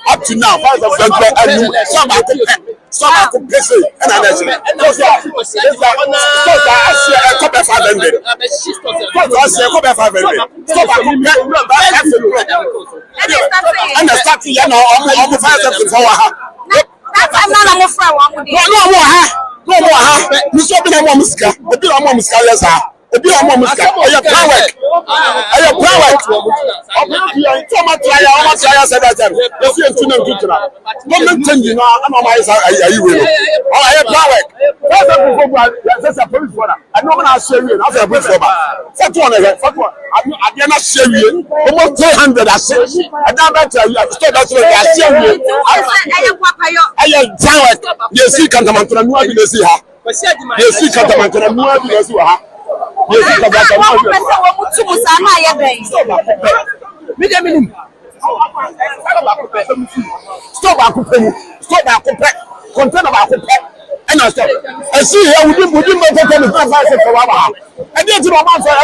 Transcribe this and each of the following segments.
Up to now, Obi amo muska oya plan work omo try said that you see ntuna ntuna government change no ana ma isa ayi we no oya plan work first of all that's a police order I know na share we na say police order set one ade na share we almost 300 ase ada better you stop that we share we ayi plan work you see kantamantuna no abi dey see ha you see kantamantuna no abi dey see ha. Yes, stop content about and I stop. I see here we didn't I did to my man store.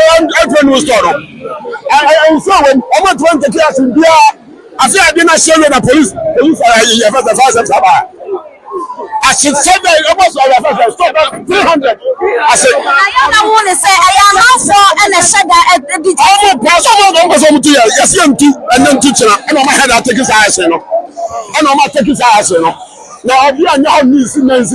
I saw when almost 20 years in India. I say I did not show you the police I should say that almost stop 300. I said, I want to say I am also and a Shatta yes, and then teacher, and on my head I take his eyes, and on my take his eyes, now I'll be on your knees and I was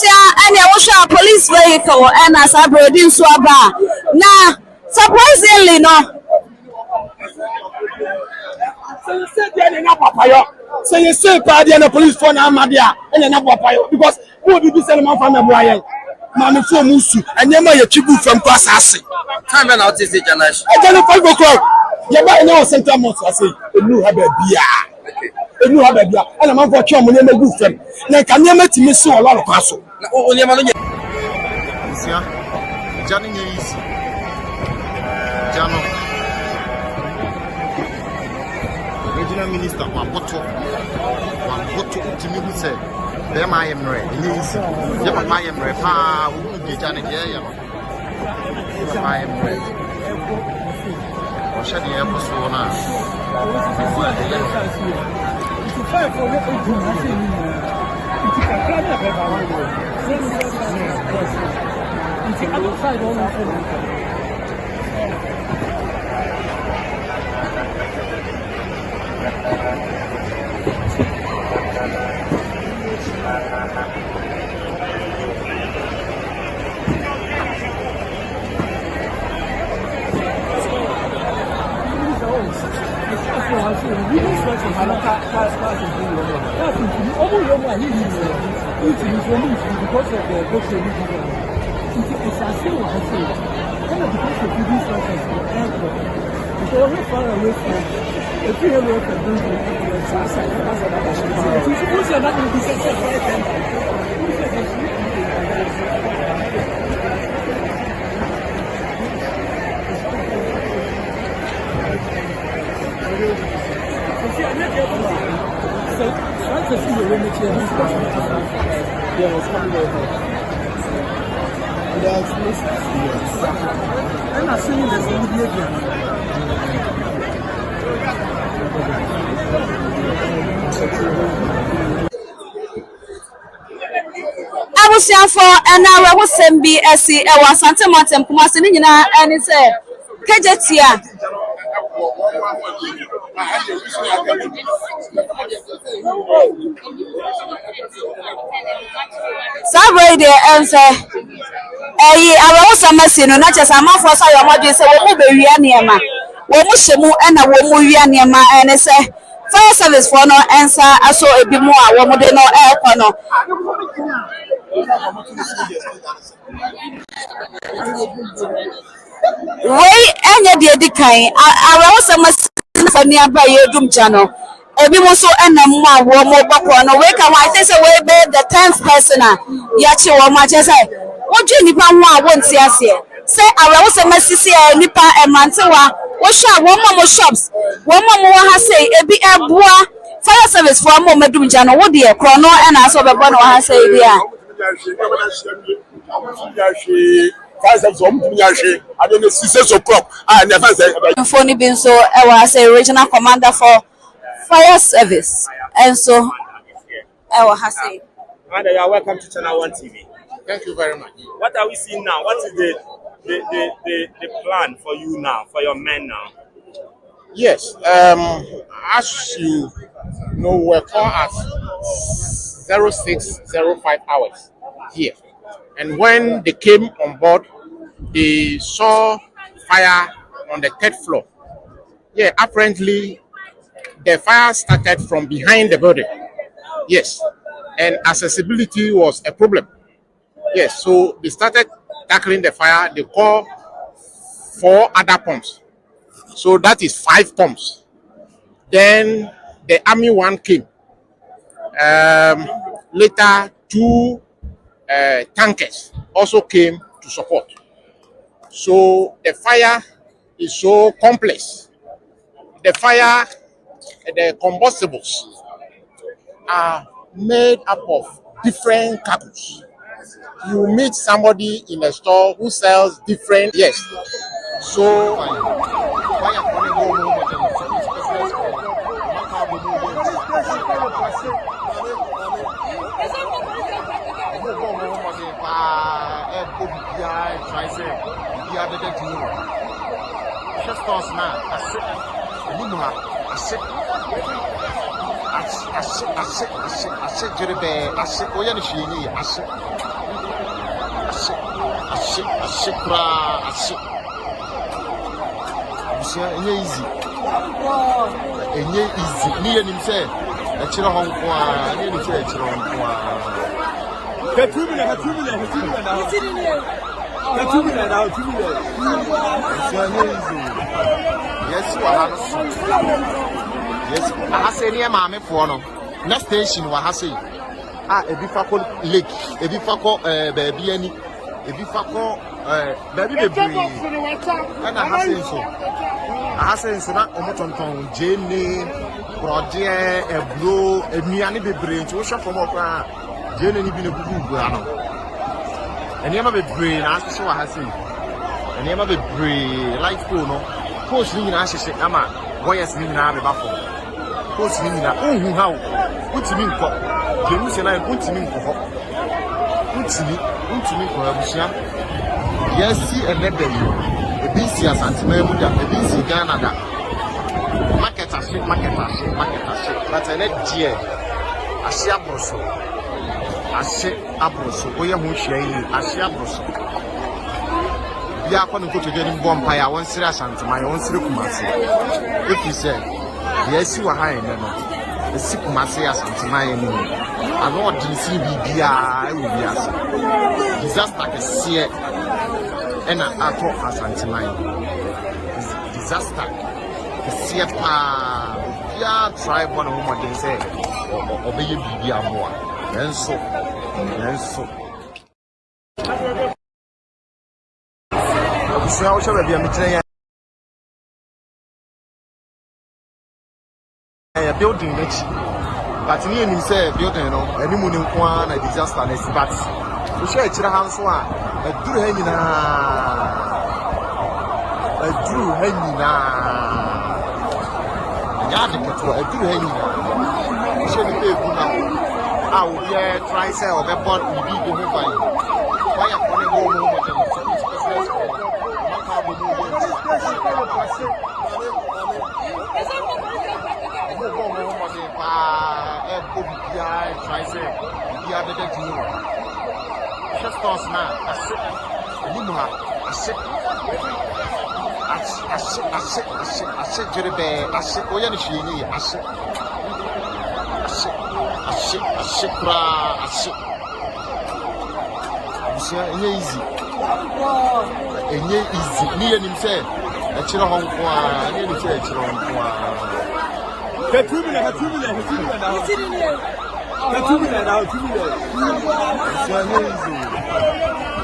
and I was a police vehicle and as I brought in Swaba. Now, surprisingly, no. So you say party and the police phone Amadia and then Apayo because who did this element from the Brian? Mami for musu and yama ya chibu from Kwasasi. Time and out is the generation. I tell you 5 o'clock. Yaba no center month I say a new habit bia. A new habit bia. And I'm for chum when you make good friend. Like I never to miss a lot of castle. Johnny is Jano Regional Minister Wamboto to me who said, there I am ready. Never my am ready. Ah, who be Johnny here? I am ready. Rashad here for so now. I was young for an hour. I was MBSC. I was Santa Martin, Kumasi, and it's a KJTia. Somebody there answer. I was a message, not just a month for your mother. So, we will be Rianiama. We will shemu and a woman Rianiama and I say, fire service for no answer. I saw a bit more. One more no air panel. Way any the kind. I was a message for nearby your doom channel. Ebi mo so ena mo awo mo bako no we ka wa say we be the 10th person ya chi wo ma che say wo dwe nipa ho a wo nti ase say awe wo se masisi nipa emantewa wo sha wo mo shops wo mo ha say ebi eboa fire service for mo medum ja no wo de ekro no ena so bebo no ha say bia fire service o mutumi ahwe ade no 6 o'clock and never say phone bin so e wa say regional commander for fire service and so I will have say. And you are welcome to Channel 1 TV. Thank you very much. What are we seeing now? What is the plan for you now, for your men now? Yes, as you know, we're called at 06:05 hours here. And when they came on board, they saw fire on the 3rd floor. Yeah, apparently the fire started from behind the building. Yes, and accessibility was a problem. Yes, so they started tackling the fire. They called 4 other pumps. So that is 5 pumps. Then the army one came. Later, 2 tankers also came to support. So the fire is so complex. The fire, the combustibles are made up of different cargoes. You meet somebody in a store who sells different, yes. So Yes, yes, I say near Mammy for no. Next station, what I say. A bifako lake, a bifako baby, any, a bifako baby, and I say so. Not Omoton, Jenny, Roger, a blow, a Miani be brain, to shop from Opera, Jenny been a good grano. And never be brain, I say what I say. And never be brain, like Pono, post me in Ashes, Ama, wires me now, Buffalo. Post me now, oh, how, what's me call? Jerusalem and Untimi for Untimi for Abusia. Yes, see a letter. A BC as Antimamuda, a BC Canada. Market a ship. But I let dear. I see a brosso. I say a brosso. We are Mushi, I see a brosso. We are going to go to get in Bompire, one serious and my own Kumasi. If you say, yes, you are high in the sick Kumasi as my enemy. I know what DC BBI will be as disaster is here and I talk as anti-mine. Disaster is here. Yeah, try one of what they say or be BBI more. And so. So, shall be a material building next. But near him say building no any money one a disaster next but we share chira hands one a drew hangina yard to a drew hangina we share the people now I will try say or be born we be go fine why you want to go home try say you are better to you. Just toss now. I said, Jerebe, I said, Oyanishi, I said, easy. Near himself, a chill home for nearly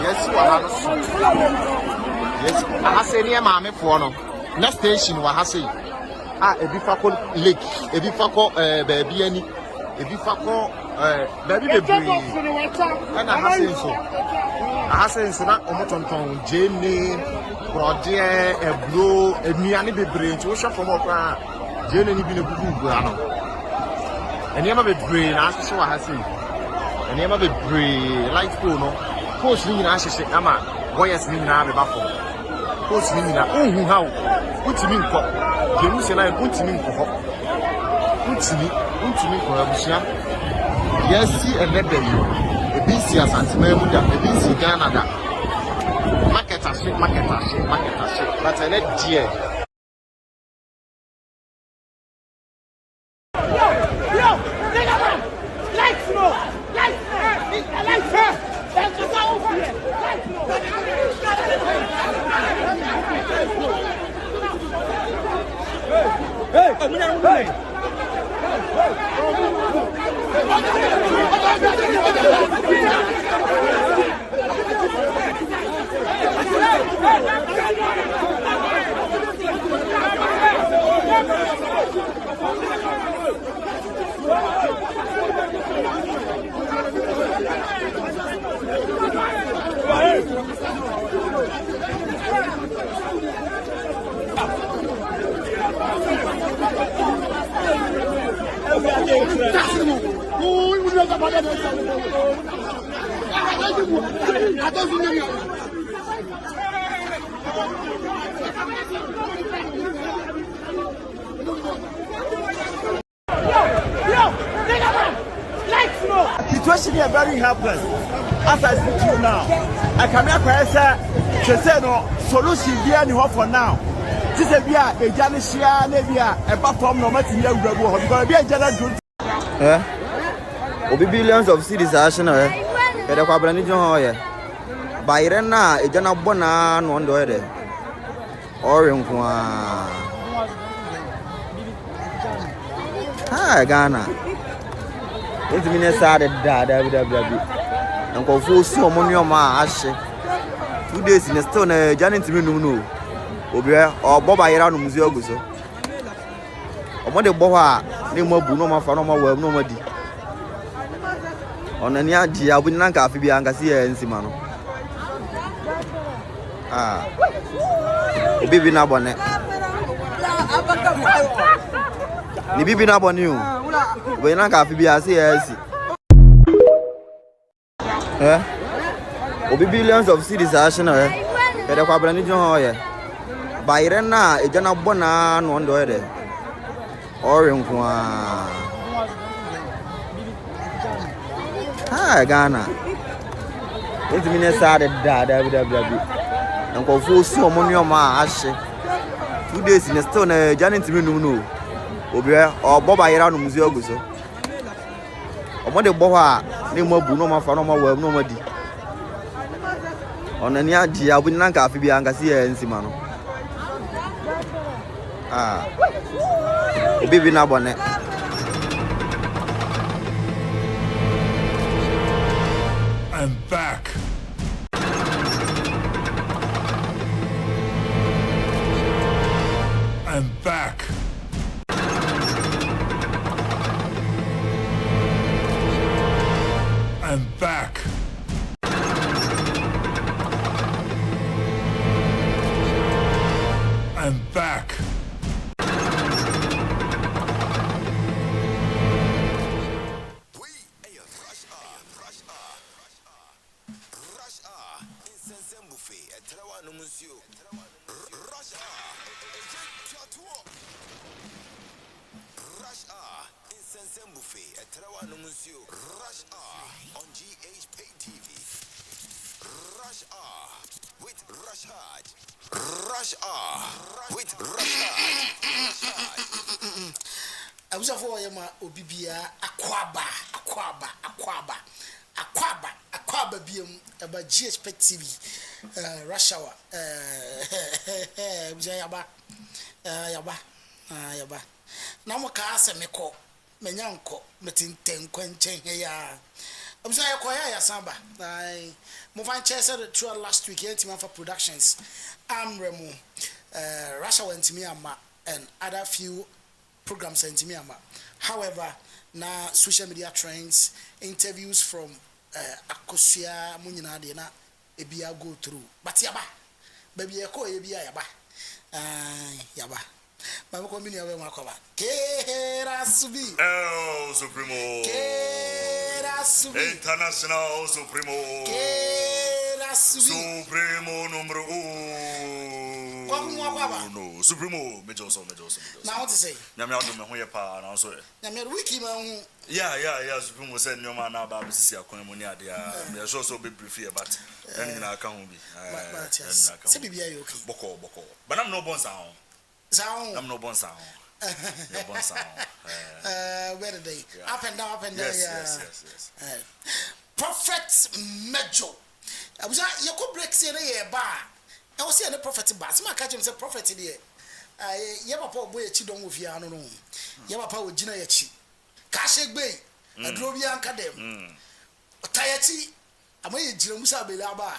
yes, I say near Mammy for no. Next station, what I say. A bifako lake, a bifako baby, any, a bifako baby, and I say so. Not Omoton, Jenny, Roger, a blow, a Miani be brain, to shop from Opera, Jenny been a good grano. And never be brain, I say what I say. And never be brain, like Pono, post me in Ashes, Ama, wires me now, Buffalo. Post me now, oh, how, what's me call? Jerusalem and Untimi for Untimi for Abusia. Yes, see a letter. A BC as Antimamuda, a BC Canada. Market a ship. But I let dear. Situation here very helpless. As I speak to you now, I come here to say no solution here ni for now. This is bia a Janisia, Nebia, a platform no matter here because be a general good. Will be billions of cities are national. Pede kwa brani jo ye. Bayre na ejana bona no ndo ede. Ore nkwa. Ah Ghana. Enti mine sade da. Enko fu si omonyo ma ahye. 2 days in still na jani ntimi num no. Obi obo bayra no muzi oguso. Omo de bo ha ne mo bu no ma fa no ma wa no ma di. Onani adi abu na nka afi bi anga si e nsima no. Ah. Bibi na bone. Ni bibi na bone o. We na nka afi bi ase e si. Obi billions of cities national pede kwa brani jo ye. Bayre na ejana bona no ndo ede. Ore nkwa. Ah Ghana. Enti mine sade da. Enko fu si omonyo ma ahye. 2 days in still na jani ntimi num no. Obi obo bayra no muzi oguso. Omo de bo ha ne mo bu no ma fa no ma wa no ma di. Onani adi abu na nka afi bi anga si e nsima no. Ah. Bibi na bone. I'm back. I'm back. I'm back. I'm back. RASH HOUR on GhPage TV. RASH HOUR with Rashad. RASH HOUR with Rashad. I was a for yama obibia akwaba biam about GhPage TV. RASH HOUR. Yaba. Na mo ka ase me ko menyanko metenten kwanchen he ya obisa ya koya ya samba ai mo fan chese the tour last week Antima for Productions Remo Russia went me ama and other few programs sent me ama. However, na social media trends, interviews from Akosia munyina de na ebia go through but yaba baby e ko ebia yaba Mama komini ya wema kwa Asu-B. El Supremo. Asu-B. International Supremo. Asu-B. Supremo numero 1. Kwa no, Supremo mejoso. Now what to say? Nyame ado me ho ye pa na so. Nyame wiki ma hu. Yeah, Supremo said nyoma na ba bisisi akwan mu ni ade a. Me so be brief here but any na aka ho bi. Se bibia yo okay. Boko. But I'm no bonsa ho. I'm no bonsa. Where did they? Yeah. Up and down. Yes. Prophet Major. I was at Yoko breaks in a bar. I was seeing the prophet bass. My catch him say prophet here. Yapa boy chidon with Yano. Yapa with Gina Yachi. Kashek Bay. A Drobian Cadem. Tayati. I may Jimusa Belaba.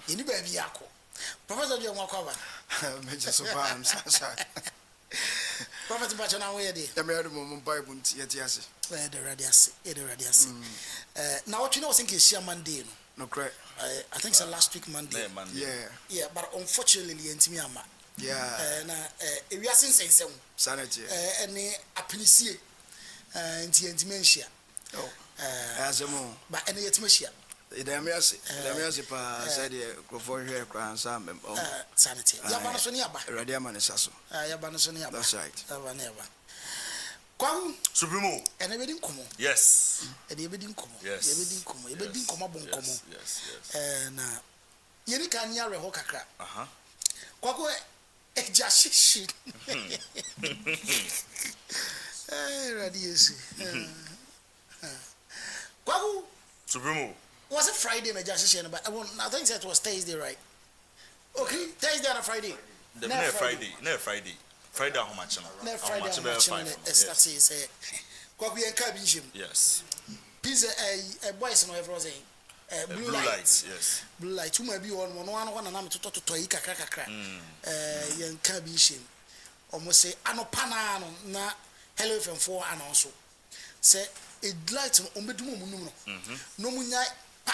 In the baby Yako. Professor Yamakova. Major Sobams. Prophet Bachana, where they? The Mary Moment Bible, yes. Where the radius. Now, what you know, I think is Monday. No, correct. I think it's last week Monday. Yeah, but unfortunately, in Timiama. Yeah. And we are since some sanity. And a police and Tientimentia. Oh, as a moon. But any Etimetia. The music said, go for here, crown some sanity. Yabanasoniaba. Radiaman is also. Yabanasoniaba. That's right. Kwam Supremo. And everything come. Yes. And everything come. Yes. Everything come up on common. Yes. And Yeni can yare hokakra. Kwako ejashi. Radiation. Kwako Supremo. Was it Friday? But I think it was Thursday, right? Okay, Thursday and Friday. Friday how much? Yes. Pizza a boys no every day. Blue lights, yes. Blue light. You may be on one and I'm to kakra. Yan cabin. Almost say anopanano na hello from 4 and also. Say it lights on bedumo no munya pa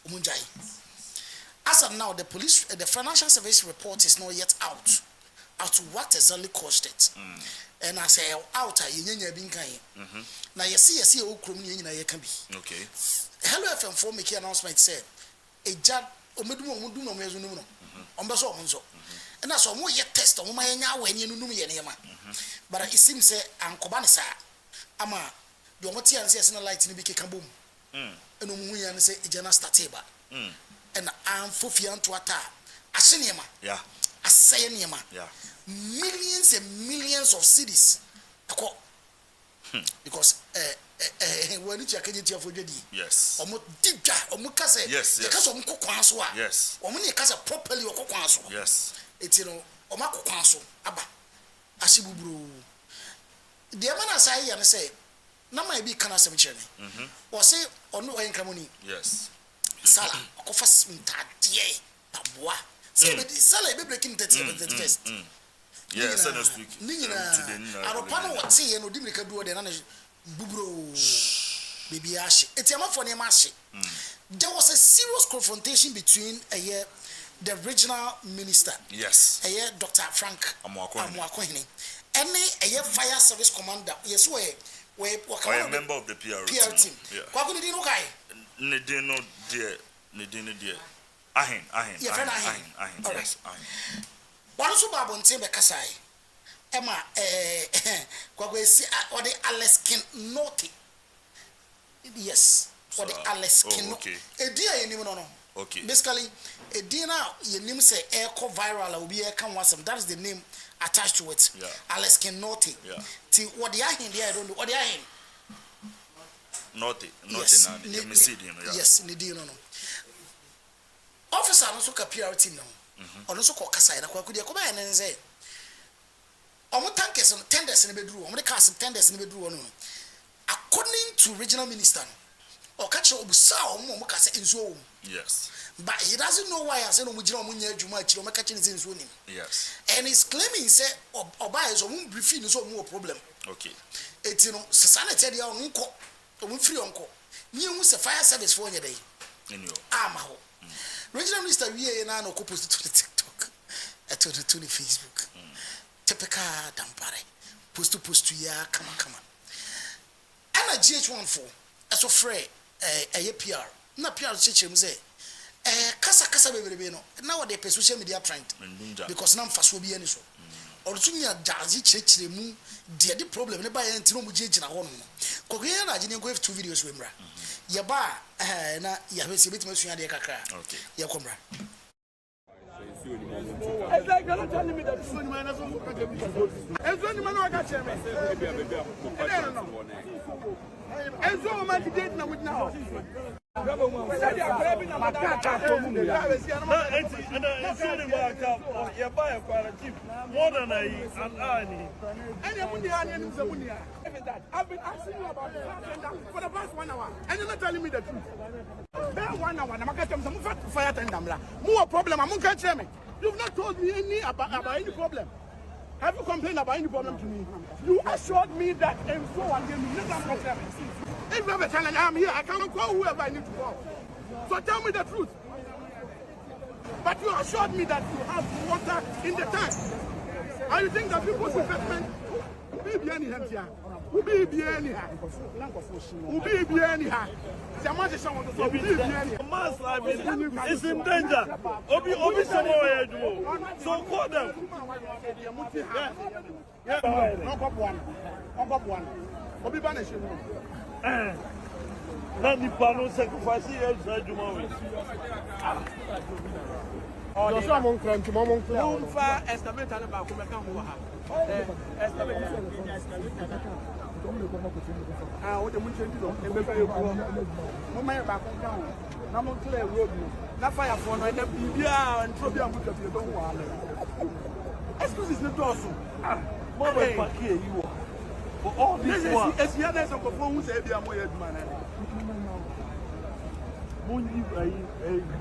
munjai. As of now, the financial service report is not yet out to what exactly caused it. And I say out yenya bin kan. Na yesi o krom ni nyina ye kan bi. Okay. Hello FM4 make announcement say eja omedumo no mezu no. Ombeso omonzo. And that's all ye test on my when you know me. But it seems say Ankobanisa ama the Omoti and says no light in the big boom. And Umuyan say Ijana Stateba. And I'm Fufian to Ata. A cinema. Yeah. A cinema. Yeah. Millions and millions of cities. Because when it's a Kenya for Jedi. Yes. Omo Dija, Omukase. Yes. Because of Mukwanswa. Yes. Omuni Kasa properly or Kokwanswa. Yes. It's Omako Kwanso, Abba, Asibubru. The man say and say, no, my be can cemetery. Or say, or no, I income. Yes. Sala, Kofas Mtadia, Tabwa. Say, but Sala be breaking the first. Yes, I speak. Nina, Aropano, what say, and Udimika do the Bubro, Baby Ash. It's a man for Nemashi. There was a serious confrontation between the regional minister, yes, Dr. Frank Amwakohini, and a fire service commander, yes, we a member of the PR team. Nedino dear, Ahin, yes, One also Babon Timber Kasai, Emma, Kwagwesi, or the Alaskan Naughty. Yes, or the Alaskan. Okay. A dear, okay. Basically, a dinner, your name say Echo Viral will be a can wasm. That is the name attached to it. Yeah. Alaskan Naughty. Yeah. What the ahin there, I don't know. What the ahin? Naughty. Yes. Yes, Nidino. Officer also PR team now. Also call Kasai. I could come and say, Omo tankers on tenders in the bedroom. Omo the cast and tenders in the bedroom. According to regional minister, Okatakyie Omo Mukasa in Zoom. Yes. But he doesn't know why I said Omujino Munya Juma Chilomakachi is in Zoom. Yes. And he's claiming say Oba is a wound briefing is more problem. Okay. It's sanitary uncle, a free uncle. You was a fire service for your day. In your Amaho. Regional Minister, we are now opposed to the TikTok, to the Facebook. Tepeka Dampare. Post to ya, come on. And a GH14, as of Frey, a PR. Na PR church say kasa baby no now they social media trend because now fast will be any so or to me a dazi church mu the problem ne ba yen no mu gina ho no ko ye na gine go 2 videos we mra ye ba na ya be se betima sua de kakra okay ye komra It's like you're not telling me that it's only man that's what it's only man who got me. It's all man to date now with now. More than I've been asking you about this for the past 1 hour, and you're not telling me the truth. Then 1 hour, I'm going to get some fire tender. More problem, I'm going to tell me. You've not told me any about any problem. Have you complained about any problem to me? You assured me that and so on. If you have a challenge, I'm here. I can call whoever I need to call. So tell me the truth. But you assured me that you have water in the tank. And you think that people's investment will be any hands here? Will be anyhow? Will be anyhow? man's life is in danger. Obi somewhere do. So call them. Obi banish. Not the panel sacrifice here. What the mountain is on the back down. Now, clear road. Now, fire for and probably I'm going to don't want excuse is not also. What about here you are? For all this, it's the others of the phone who say they are more man.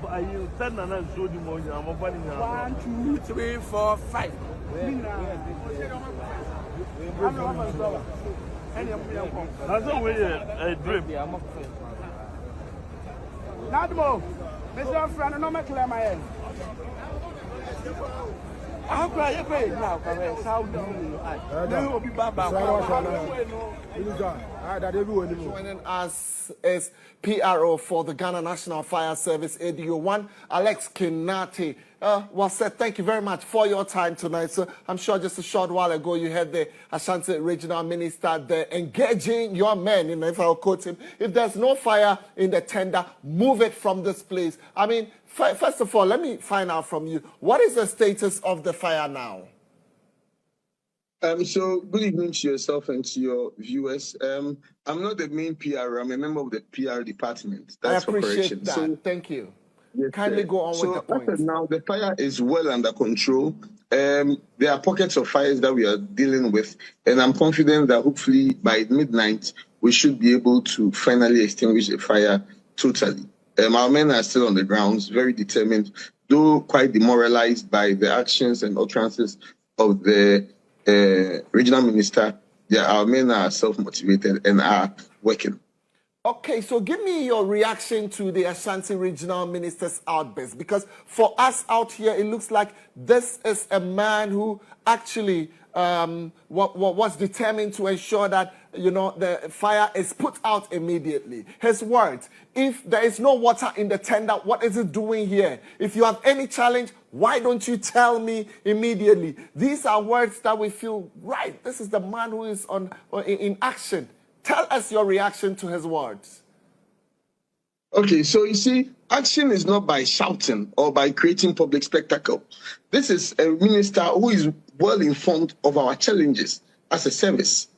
I 10 and I showed you more. I'm 1, 2, 3, 4, 5. That's a way a dream. Not more. Mr. Friend, no matter clear my head. I'll cry a pay now. How do you be back? Joining us is PRO for the Ghana National Fire Service ADO1, Alex Kinati. Well said, thank you very much for your time tonight. So I'm sure just a short while ago you had the Ashanti Regional Minister there engaging your men, if I'll quote him, if there's no fire in the tender, move it from this place. I mean, first of all, let me find out from you, what is the status of the fire now? So good evening to yourself and to your viewers. I'm not the main PR, I'm a member of the PR department. That's I appreciate that. So, thank you. Yes, kindly go on with the point. Now the fire is well under control. There are pockets of fires that we are dealing with, and I'm confident that hopefully by midnight we should be able to finally extinguish the fire totally. Our men are still on the grounds, very determined, though quite demoralized by the actions and utterances of the regional minister. Yeah, our men are self-motivated and are working. Okay, so give me your reaction to the Ashanti Regional Minister's outburst, because for us out here, it looks like this is a man who actually was determined to ensure that, you know, the fire is put out immediately. His words, if there is no water in the tender, what is it doing here? If you have any challenge, why don't you tell me immediately? These are words that we feel, right, this is the man who is in action. Tell us your reaction to his words. Okay, so you see, action is not by shouting or by creating public spectacle. This is a minister who is well informed of our challenges as a service.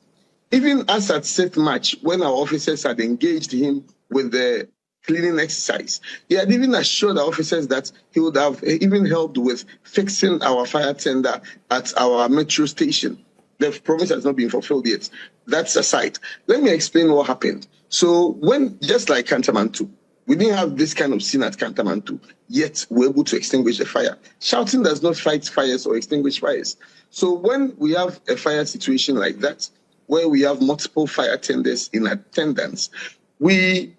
Even as at 6th March, when our officers had engaged him with the cleaning exercise, he had even assured our officers that he would have even helped with fixing our fire tender at our metro station. The promise has not been fulfilled yet. That's aside. Let me explain what happened. So when, just like Kantamantu, we didn't have this kind of scene at Kantamantu, yet we're able to extinguish the fire. Shouting does not fight fires or extinguish fires. So when we have a fire situation like that, where we have multiple fire tenders in attendance, the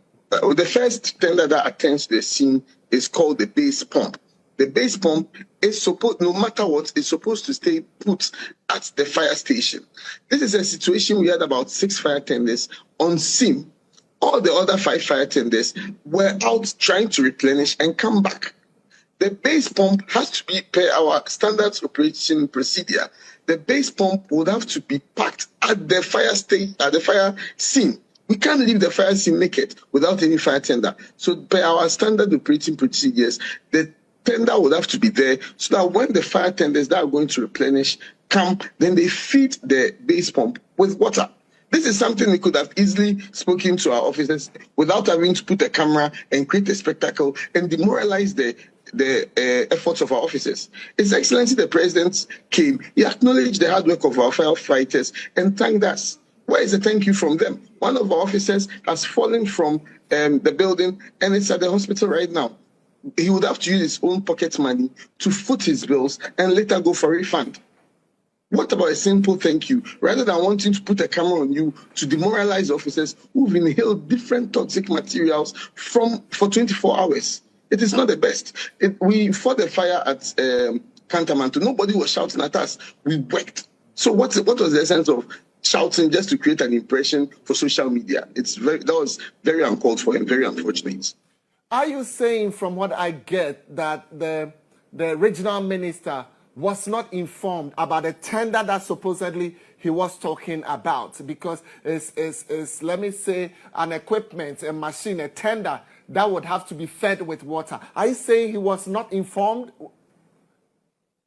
first tender that attends to the scene is called the base pump. The base pump is supposed, no matter what, is supposed to stay put at the fire station. This is a situation we had about 6 fire tenders on scene. All the other 5 fire tenders were out trying to replenish and come back. The base pump has to be per our standard operation procedure. The base pump would have to be packed at the fire station, at the fire scene. We can't leave the fire scene naked without any fire tender. So per our standard operating procedures, the tender would have to be there so that when the fire tenders that are going to replenish come, then they feed the base pump with water. This is something we could have easily spoken to our officers without having to put a camera and create a spectacle and demoralize the efforts of our officers. His Excellency the President came, he acknowledged the hard work of our firefighters and thanked us. Where is the thank you from them? One of our officers has fallen from the building and it's at the hospital right now. He would have to use his own pocket money to foot his bills and later go for a refund. What about a simple thank you, rather than wanting to put a camera on you to demoralize officers who've inhaled different toxic materials for 24 hours? It is not the best. We fought the fire at Kantamantu. Nobody was shouting at us. We worked. So what was the essence of shouting just to create an impression for social media? That was very uncalled for and very unfortunate. Are you saying, from what I get, that the regional minister was not informed about the tender that supposedly he was talking about? Because it's let me say, an equipment, a machine, a tender that would have to be fed with water. Are you saying he was not informed?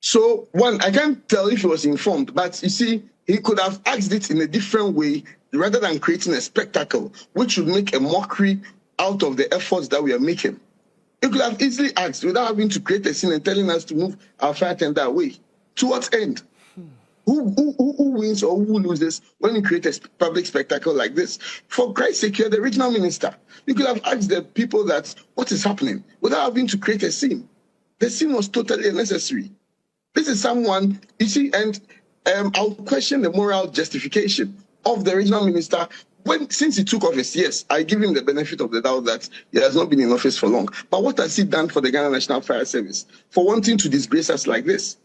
So, one, I can't tell if he was informed, but you see, he could have asked it in a different way rather than creating a spectacle, which would make a mockery out of the efforts that we are making. You could have easily asked without having to create a scene and telling us to move our fire tender away. To what end? Who wins or who loses when you create a public spectacle like this? For Christ's sake, you're the regional minister. You could have asked the people that what is happening without having to create a scene. The scene was totally unnecessary. This is someone, you see, and I'll question the moral justification of the regional minister. Since he took office, yes, I give him the benefit of the doubt that he has not been in office for long. But what has he done for the Ghana National Fire Service for wanting to disgrace us like this?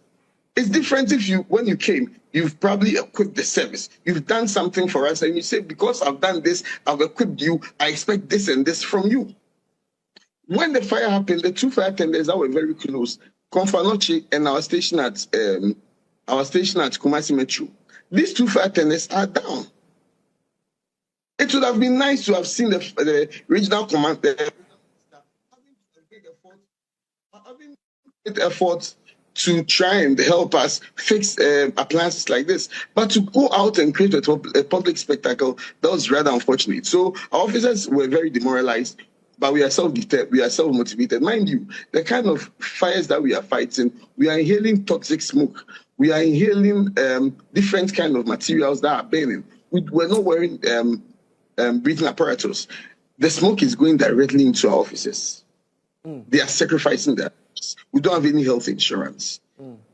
It's different if when you came, you've probably equipped the service. You've done something for us and you say, because I've done this, I've equipped you, I expect this and this from you. When the fire happened, the two fire tenders that were very close, Confrontation and our station at Kumasi Metro, these two fire tenders are down. It would have been nice to have seen the regional commander having efforts to try and help us fix appliances like this. But to go out and create a public spectacle, that was rather unfortunate. So our officers were very demoralized, but we are self-deterred, we are self-motivated. Mind you, the kind of fires that we are fighting, we are inhaling toxic smoke. We are inhaling different kind of materials that are burning. We're not wearing breathing apparatus. The smoke is going directly into our offices. They are sacrificing that. We don't have any health insurance.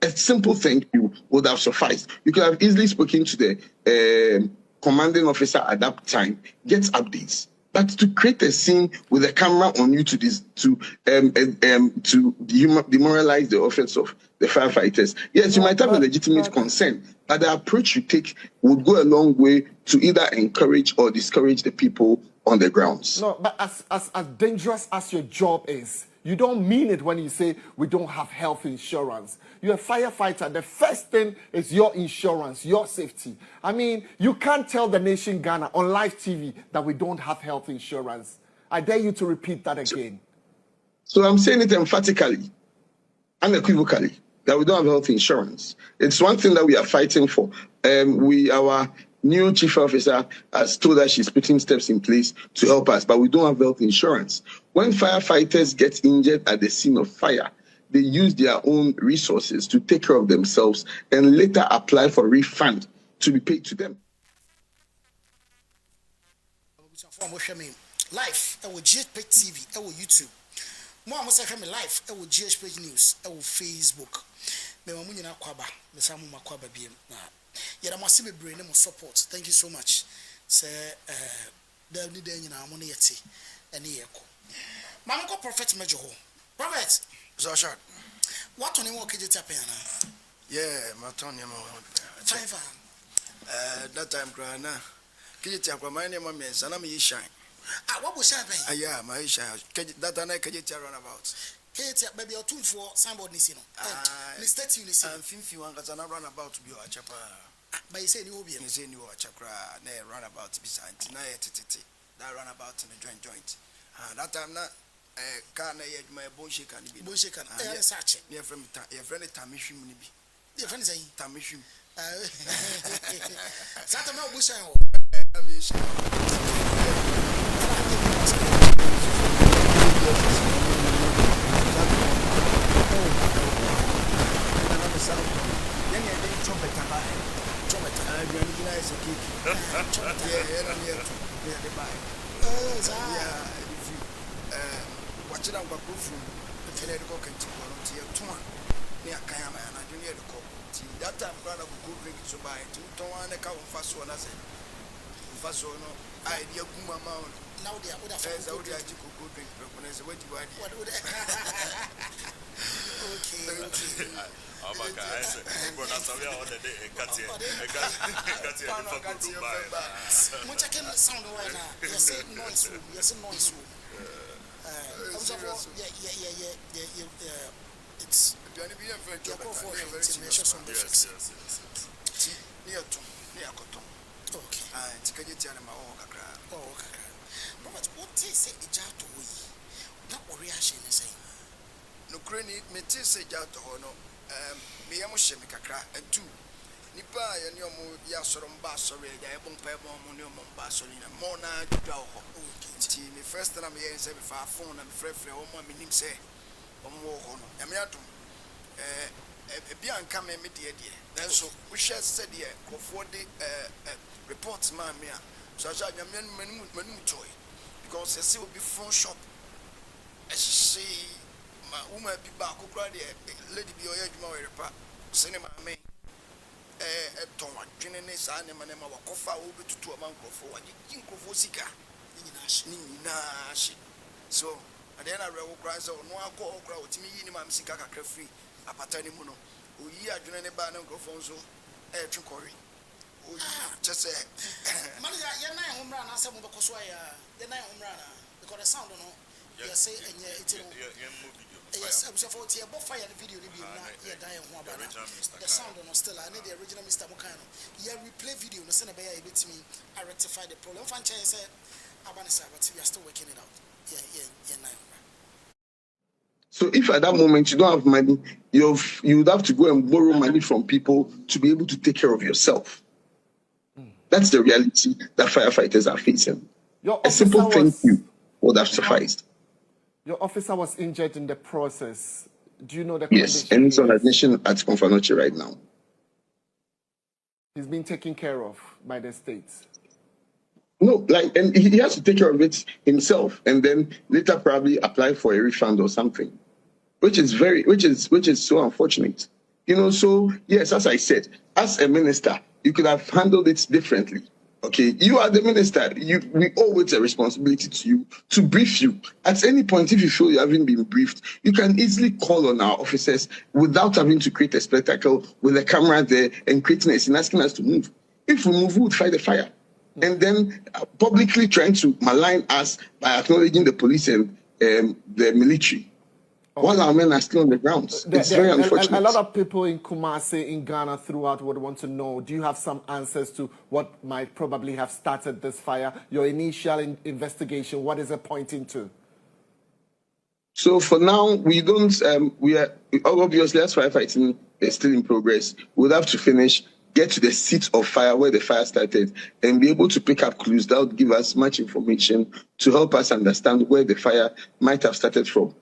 A simple thank you would have sufficed. You could have easily spoken to the commanding officer at that time, get updates. But to create a scene with a camera on you to demoralize the efforts of the firefighters, yes, you might have a legitimate concern, but the approach you take would go a long way to either encourage or discourage the people on the grounds. No, but as dangerous as your job is, you don't mean it when you say we don't have health insurance. You're a firefighter. The first thing is your insurance, your safety. I mean, you can't tell the nation Ghana on live TV that we don't have health insurance. I dare you to repeat that again. So I'm saying it emphatically, unequivocally, that we don't have health insurance. It's one thing that we are fighting for. Our new chief officer has told us she's putting steps in place to help us, but we don't have health insurance. When firefighters get injured at the scene of fire, they use their own resources to take care of themselves and later apply for refund to be paid to them. Live, GhPage TV, YouTube. More must have me live, GhPage News, Facebook. Mewamunyina kwaba, mesamu makwaba biem. Yada masibe brain mo support. Thank you so much. Say there ni den nyina mo ne yeti ene yeko. Mamko prophet mejo ho. Prophet Rashad. What on him Okatakyie tapena? Yeah, my turn him. That time grana. Kijiti akwa my name me sana me shine. Ah, what was happening? Yeah, my shine. That I kijiti run about. Kijiti baby o 2 for signboard ni sino. Ni state you ni sino. Finfi wan gazana run about to be a chapa. But you say ni obi. You say ni o chakra na run about to be santi na yetete. That run about in the joint. That time na car na ye my bone shaker ni bi. Bone shaker. Search. Your friend tamishim ni bi. Your friend say tamishim. Sata na busha ho. Watch it out, go from the Teleco can take one to your tour near Kayama and I do near the cop. That time, brother, we could drink so by 2 to 1 account fast one. I said, fast one, idea, Kuma Mount. Now they are with a friends out there. You could drink, but when I said, what would okay. Oh my God, I said, but that's how we are on the day. Cut it. Much I can sound right now. Yes, noise room. Yes, noise room. It's your for some fix. Near Cotton. Okay. It's Kajitian my own. Oh, but what is it? Jato, that reaction is saying. No, Granny, Metis say Jato, no. Me amushemikakra and 2. nipa ya ni omo ya soro mba soro ya e bon pa e bon mo ni omo mba soro na mo na dwa ho nti me first time me yen say me fa phone na me frefre o mo me nim say omo ho no ya me atom bi anka me de then so we share said here kofo de reports ma me a so aja nyame manum toy because say will be phone shop see ma woman bi ba kokra de lady bi oya djuma we repa cinema me ton adwene ne saa ne ma wakofa wo betutu amankrofo wa jinkrofo sika ni nyina hye so ade na rewo kra so no akọ okra otimi yi ni ma sika kakra free apata ni mu no oyi adwene ne ba na nkrofo nso twekori oyi chese manager ye na ehumra na se mo bekoso ya ye na ehumra na because the sound no you say enye itino yes, I'm for the above fire video ni na ye dan ho aba na the sound no still I need the original Mr. Mokano ye replay video no se na be ya ebetimi I rectify the problem fan chen say abanisa but we are still working it out yeah na. So if at that moment you don't have money, you would have to go and borrow money from people to be able to take care of yourself. That's the reality that firefighters are facing. A simple thank you would have sufficed. Your officer was injured in the process. Do you know the Yes, and he's on admission at Confrontation right now. He's been taken care of by the state. No, and he has to take care of it himself, and then later probably apply for a refund or something, which is so unfortunate. So yes, as I said, as a minister, you could have handled it differently. Okay, you are the minister. We owe it a responsibility to you to brief you. At any point, if you feel you haven't been briefed, you can easily call on our officers without having to create a spectacle with a camera there and creating a scene asking us to move. If we move, we would fight the fire. And then publicly trying to malign us by acknowledging the police and the military. Okay. While our men are still on the ground. It's very unfortunate. A lot of people in Kumasi, in Ghana, throughout would want to know, do you have some answers to what might probably have started this fire? Your initial investigation, what is it pointing to? So for now, we don't, we are, obviously as firefighting is still in progress, we'll have to finish, get to the seat of fire where the fire started, and be able to pick up clues that would give us much information to help us understand where the fire might have started from.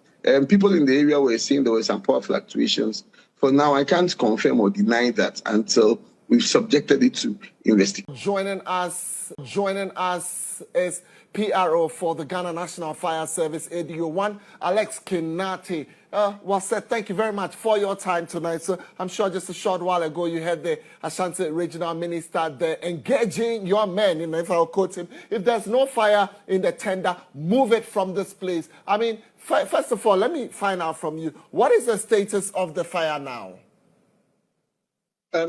People in the area were saying there were some power fluctuations. For now, I can't confirm or deny that until we've subjected it to investigation. Joining us is PRO for the Ghana National Fire Service, ADO1, Alex Kinati. Said, thank you very much for your time tonight. So I'm sure just a short while ago you had the Ashanti Regional Minister there engaging your men, if I'll quote him. If there's no fire in the tender, move it from this place. I mean, first of all, let me find out from you, what is the status of the fire now?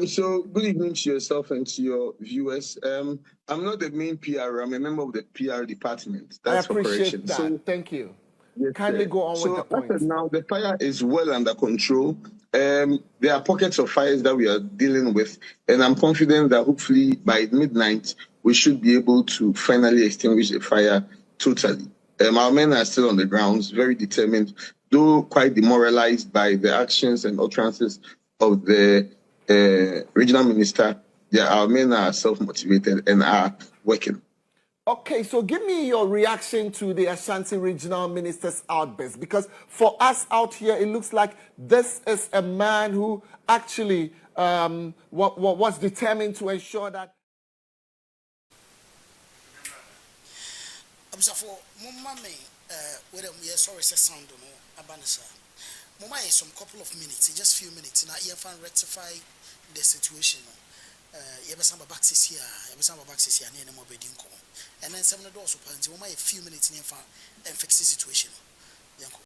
So good evening to yourself and to your viewers. I'm not the main PR, I'm a member of the PR department. That's I appreciate that. So, thank you. Yes, kindly go on with the point. Now the fire is well under control. There are pockets of fires that we are dealing with, and I'm confident that hopefully by midnight we should be able to finally extinguish the fire totally. Our men are still on the grounds, very determined, though quite demoralized by the actions and utterances of the regional minister. Our men are self-motivated and are working. Okay, so give me your reaction to the Ashanti Regional Minister's outburst, because for us out here, it looks like this is a man who actually was determined to ensure that. Safo, mama me, sorry, say sound no, abanisa. Mama is some couple of minutes, just few minutes. Now you can rectify the situation. You have some boxes here, you have some boxes here, near the mobile dinko. And then some of the doors open. Mama a few minutes in and fix the situation.